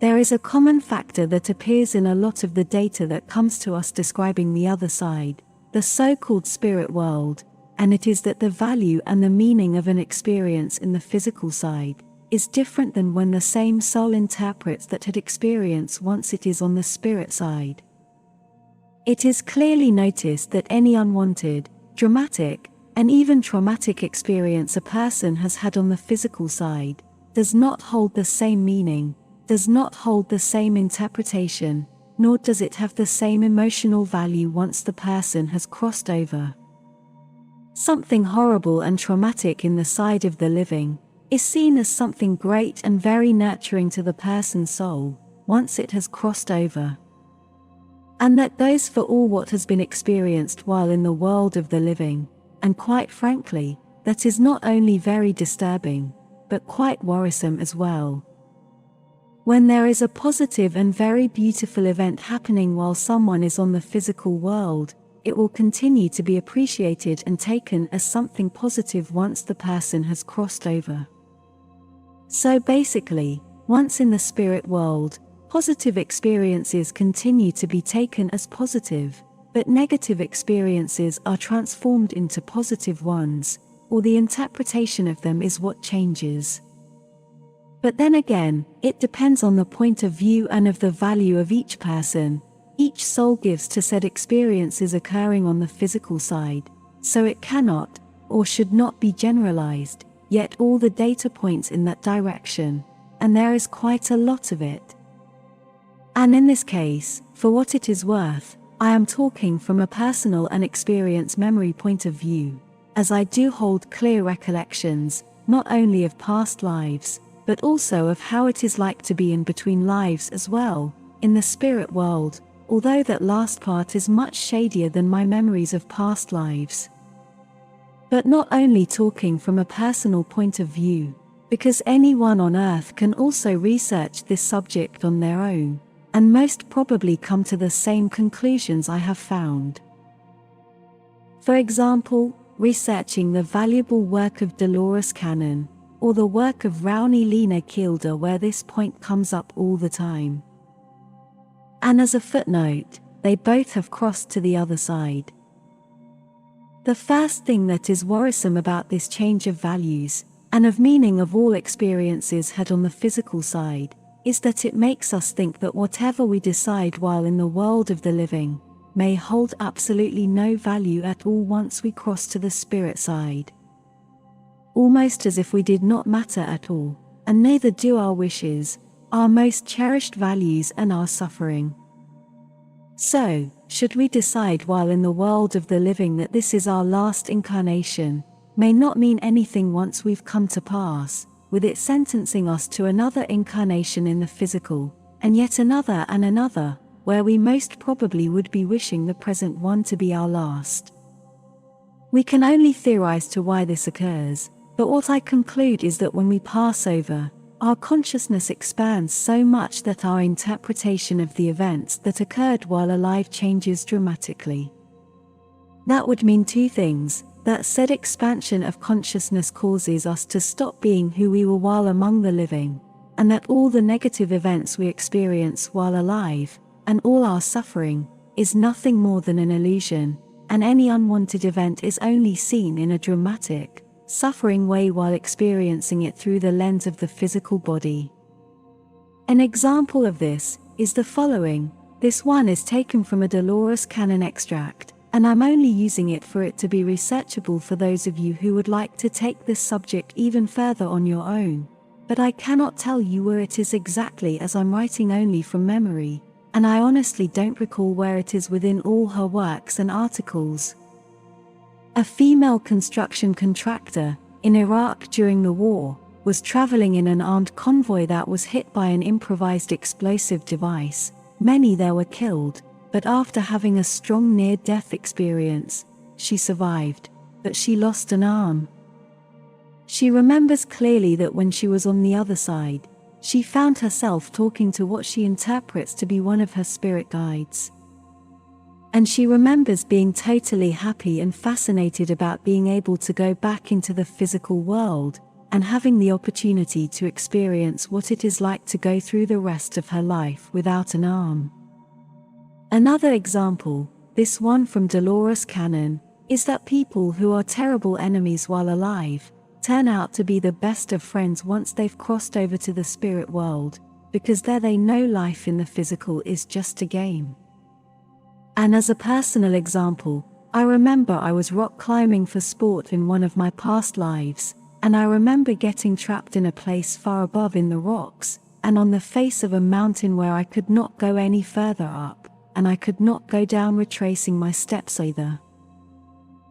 There is a common factor that appears in a lot of the data that comes to us describing the other side, the so-called spirit world, and it is that the value and the meaning of an experience in the physical side is different than when the same soul interprets that experience once it is on the spirit side. It is clearly noticed that any unwanted, dramatic, and even traumatic experience a person has had on the physical side does not hold the same meaning, does not hold the same interpretation, nor does it have the same emotional value once the person has crossed over. Something horrible and traumatic in the side of the living is seen as something great and very nurturing to the person's soul once it has crossed over. And that goes for all what has been experienced while in the world of the living, and quite frankly, that is not only very disturbing, but quite worrisome as well. When there is a positive and very beautiful event happening while someone is on the physical world, it will continue to be appreciated and taken as something positive once the person has crossed over. So basically, once in the spirit world, positive experiences continue to be taken as positive, but negative experiences are transformed into positive ones, or the interpretation of them is what changes. But then again, it depends on the point of view and of the value of each person. Each soul gives to said experiences occurring on the physical side, so it cannot, or should not be generalized, yet all the data points in that direction, and there is quite a lot of it. And in this case, for what it is worth, I am talking from a personal and experience memory point of view, as I do hold clear recollections, not only of past lives, but also of how it is like to be in between lives as well, in the spirit world, although that last part is much shadier than my memories of past lives. But not only talking from a personal point of view, because anyone on earth can also research this subject on their own, and most probably come to the same conclusions I have found. For example, researching the valuable work of Dolores Cannon, or the work of Rauni Lena Kilder, where this point comes up all the time. And as a footnote, they both have crossed to the other side. The first thing that is worrisome about this change of values, and of meaning of all experiences had on the physical side, is that it makes us think that whatever we decide while in the world of the living, may hold absolutely no value at all once we cross to the spirit side. Almost as if we did not matter at all, and neither do our wishes, our most cherished values and our suffering. So, should we decide while in the world of the living that this is our last incarnation, may not mean anything once we've come to pass, with it sentencing us to another incarnation in the physical, and yet another and another, where we most probably would be wishing the present one to be our last. We can only theorize to why this occurs, but what I conclude is that when we pass over, our consciousness expands so much that our interpretation of the events that occurred while alive changes dramatically. That would mean two things: that said expansion of consciousness causes us to stop being who we were while among the living, and that all the negative events we experience while alive, and all our suffering, is nothing more than an illusion, and any unwanted event is only seen in a dramatic, suffering way while experiencing it through the lens of the physical body. An example of this is the following. This one is taken from a Dolores Cannon extract, and I'm only using it for it to be researchable for those of you who would like to take this subject even further on your own, but I cannot tell you where it is exactly as I'm writing only from memory, and I honestly don't recall where it is within all her works and articles. A female construction contractor, in Iraq during the war, was traveling in an armed convoy that was hit by an improvised explosive device. Many there were killed, but after having a strong near-death experience, she survived, but she lost an arm. She remembers clearly that when she was on the other side, she found herself talking to what she interprets to be one of her spirit guides. And she remembers being totally happy and fascinated about being able to go back into the physical world, and having the opportunity to experience what it is like to go through the rest of her life without an arm. Another example, this one from Dolores Cannon, is that people who are terrible enemies while alive turn out to be the best of friends once they've crossed over to the spirit world, because there they know life in the physical is just a game. And as a personal example, I remember I was rock climbing for sport in one of my past lives, and I remember getting trapped in a place far above in the rocks, and on the face of a mountain where I could not go any further up, and I could not go down retracing my steps either.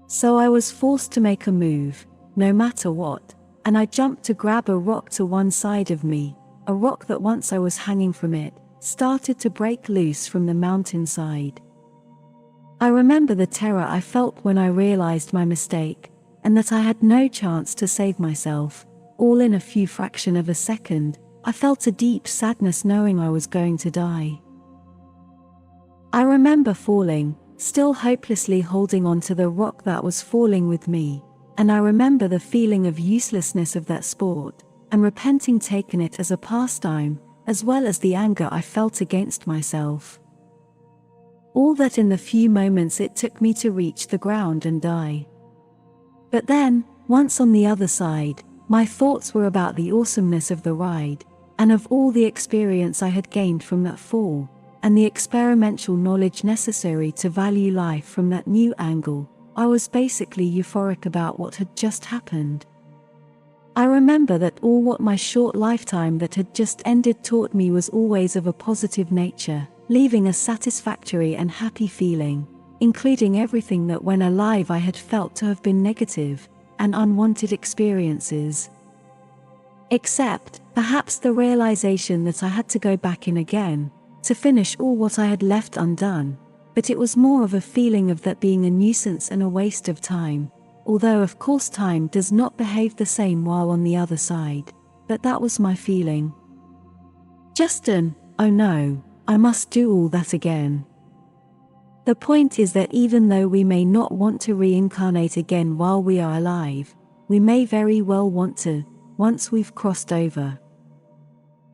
So I was forced to make a move, no matter what, and I jumped to grab a rock to one side of me, a rock that once I was hanging from it, started to break loose from the mountainside. I remember the terror I felt when I realized my mistake, and that I had no chance to save myself. All in a few fraction of a second, I felt a deep sadness knowing I was going to die. I remember falling, still hopelessly holding on to the rock that was falling with me, and I remember the feeling of uselessness of that sport, and repenting taking it as a pastime, as well as the anger I felt against myself. All that in the few moments it took me to reach the ground and die. But then, once on the other side, my thoughts were about the awesomeness of the ride, and of all the experience I had gained from that fall, and the experimental knowledge necessary to value life from that new angle. I was basically euphoric about what had just happened. I remember that all what my short lifetime that had just ended taught me was always of a positive nature, leaving a satisfactory and happy feeling, including everything that when alive I had felt to have been negative and unwanted experiences. Except, perhaps the realization that I had to go back in again, to finish all what I had left undone, but it was more of a feeling of that being a nuisance and a waste of time, although of course time does not behave the same while on the other side, but that was my feeling. Just an, oh no, I must do all that again. The point is that even though we may not want to reincarnate again while we are alive, we may very well want to, once we've crossed over.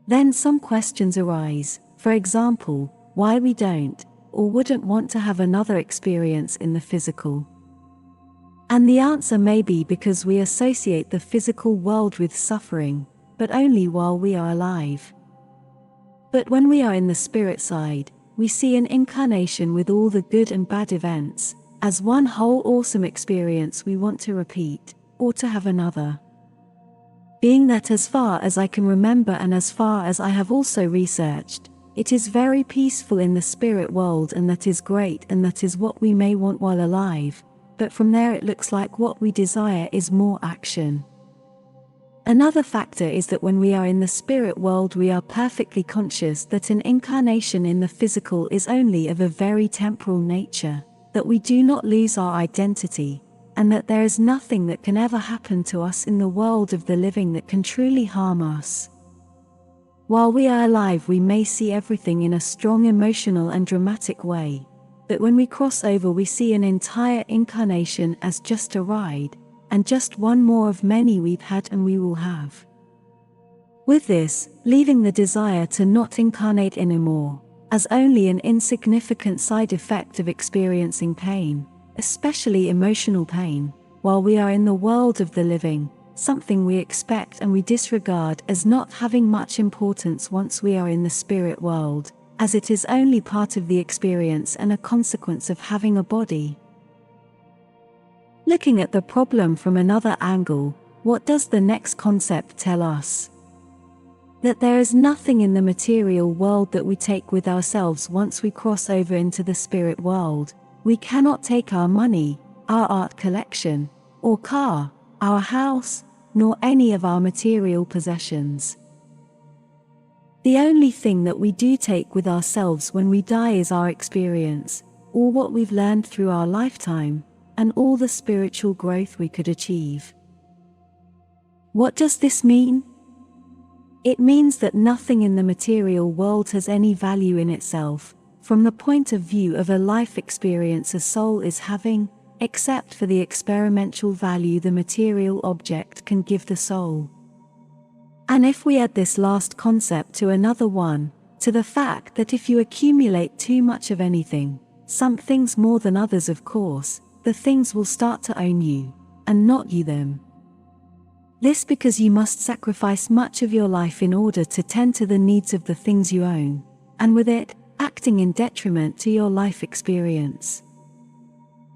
Then some questions arise, for example, why we don't, or wouldn't want to have another experience in the physical. And the answer may be because we associate the physical world with suffering, but only while we are alive. But when we are in the spirit side, we see an incarnation with all the good and bad events, as one whole awesome experience we want to repeat, or to have another. Being that as far as I can remember and as far as I have also researched, it is very peaceful in the spirit world, and that is great, and that is what we may want while alive, but from there it looks like what we desire is more action. Another factor is that when we are in the spirit world we are perfectly conscious that an incarnation in the physical is only of a very temporal nature, that we do not lose our identity, and that there is nothing that can ever happen to us in the world of the living that can truly harm us. While we are alive we may see everything in a strong emotional and dramatic way, but when we cross over we see an entire incarnation as just a ride, and just one more of many we've had and we will have. With this, leaving the desire to not incarnate anymore, as only an insignificant side effect of experiencing pain, especially emotional pain, while we are in the world of the living, something we expect and we disregard as not having much importance once we are in the spirit world, as it is only part of the experience and a consequence of having a body. Looking at the problem from another angle, what does the next concept tell us? That there is nothing in the material world that we take with ourselves once we cross over into the spirit world. We cannot take our money, our art collection, or car, our house, nor any of our material possessions. The only thing that we do take with ourselves when we die is our experience, all what we've learned through our lifetime, and all the spiritual growth we could achieve. What does this mean? It means that nothing in the material world has any value in itself, from the point of view of a life experience a soul is having, except for the experimental value the material object can give the soul. And if we add this last concept to another one, to the fact that if you accumulate too much of anything, some things more than others of course, the things will start to own you, and not you them. This because you must sacrifice much of your life in order to tend to the needs of the things you own, and with it, acting in detriment to your life experience.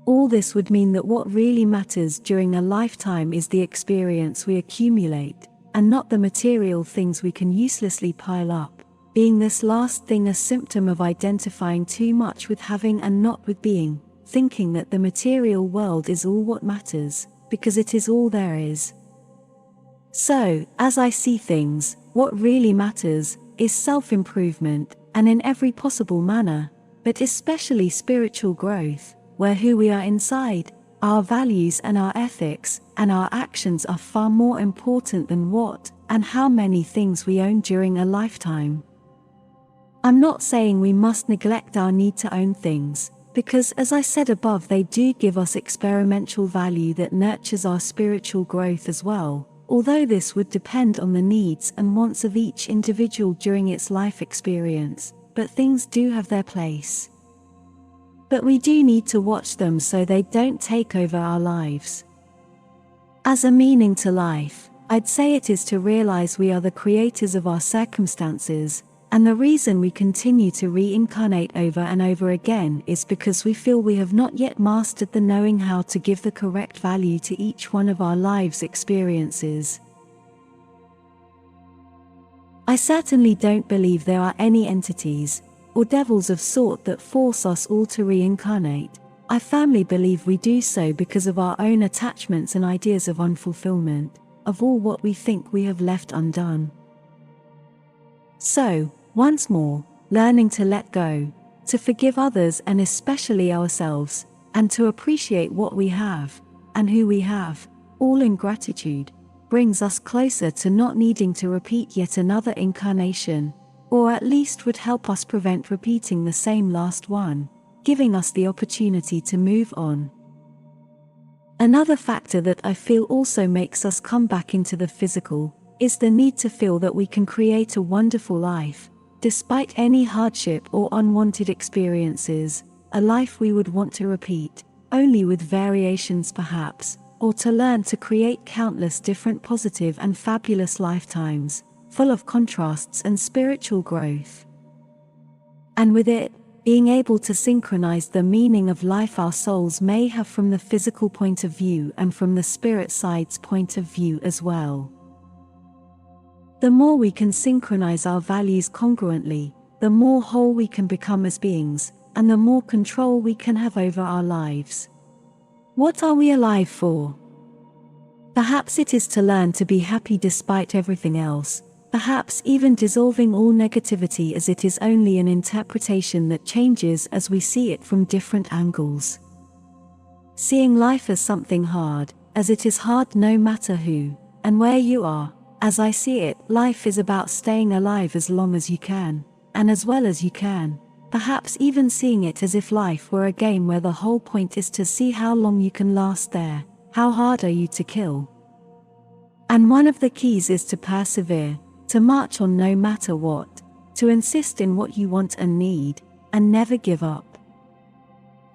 All this would mean that what really matters during a lifetime is the experience we accumulate, and not the material things we can uselessly pile up, being this last thing a symptom of identifying too much with having and not with being, thinking that the material world is all what matters, because it is all there is. So, as I see things, what really matters is self-improvement, and in every possible manner, but especially spiritual growth, where who we are inside, our values and our ethics, and our actions are far more important than what and how many things we own during a lifetime. I'm not saying we must neglect our need to own things, because as I said above, they do give us experiential value that nurtures our spiritual growth as well, although this would depend on the needs and wants of each individual during its life experience, but things do have their place. But we do need to watch them so they don't take over our lives. As a meaning to life, I'd say it is to realize we are the creators of our circumstances, and the reason we continue to reincarnate over and over again is because we feel we have not yet mastered the knowing how to give the correct value to each one of our lives' experiences. I certainly don't believe there are any entities, or devils of sort that force us all to reincarnate. I firmly believe we do so because of our own attachments and ideas of unfulfillment, of all what we think we have left undone. So, once more, learning to let go, to forgive others and especially ourselves, and to appreciate what we have, and who we have, all in gratitude, brings us closer to not needing to repeat yet another incarnation, or at least would help us prevent repeating the same last one, giving us the opportunity to move on. Another factor that I feel also makes us come back into the physical, is the need to feel that we can create a wonderful life, despite any hardship or unwanted experiences, a life we would want to repeat, only with variations perhaps, or to learn to create countless different positive and fabulous lifetimes, full of contrasts and spiritual growth. And with it, being able to synchronize the meaning of life our souls may have from the physical point of view and from the spirit side's point of view as well. The more we can synchronize our values congruently, the more whole we can become as beings, and the more control we can have over our lives. What are we alive for? Perhaps it is to learn to be happy despite everything else, perhaps even dissolving all negativity as it is only an interpretation that changes as we see it from different angles. Seeing life as something hard, as it is hard no matter who and where you are. As I see it, life is about staying alive as long as you can, and as well as you can, perhaps even seeing it as if life were a game where the whole point is to see how long you can last there, how hard are you to kill. And one of the keys is to persevere, to march on no matter what, to insist in what you want and need, and never give up.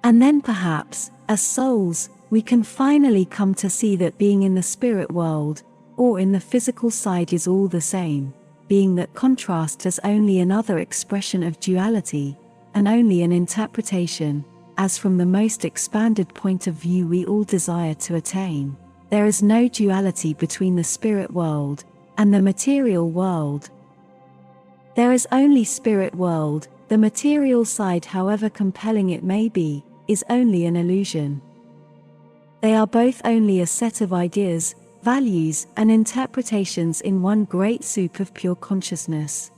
And then perhaps, as souls, we can finally come to see that being in the spirit world, or in the physical side is all the same, being that contrast as only another expression of duality, and only an interpretation, as from the most expanded point of view we all desire to attain. There is no duality between the spirit world and the material world. There is only spirit world. The material side, however compelling it may be, is only an illusion. They are both only a set of ideas, values, and interpretations in one great soup of pure consciousness.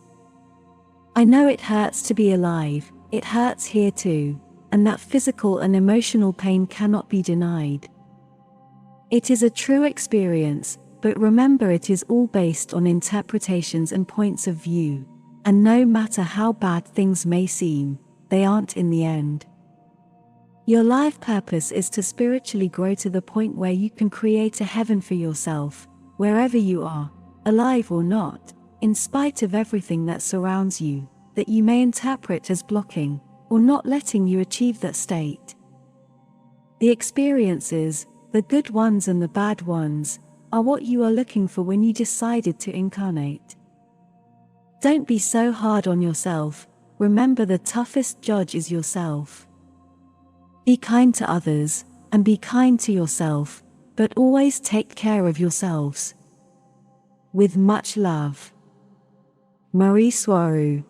I know it hurts to be alive, it hurts here too, and that physical and emotional pain cannot be denied. It is a true experience, but remember it is all based on interpretations and points of view, and no matter how bad things may seem, they aren't in the end. Your life purpose is to spiritually grow to the point where you can create a heaven for yourself, wherever you are, alive or not, in spite of everything that surrounds you, that you may interpret as blocking, or not letting you achieve that state. The experiences, the good ones and the bad ones, are what you are looking for when you decided to incarnate. Don't be so hard on yourself. Remember, the toughest judge is yourself. Be kind to others, and be kind to yourself, but always take care of yourselves. With much love. Mari Swa.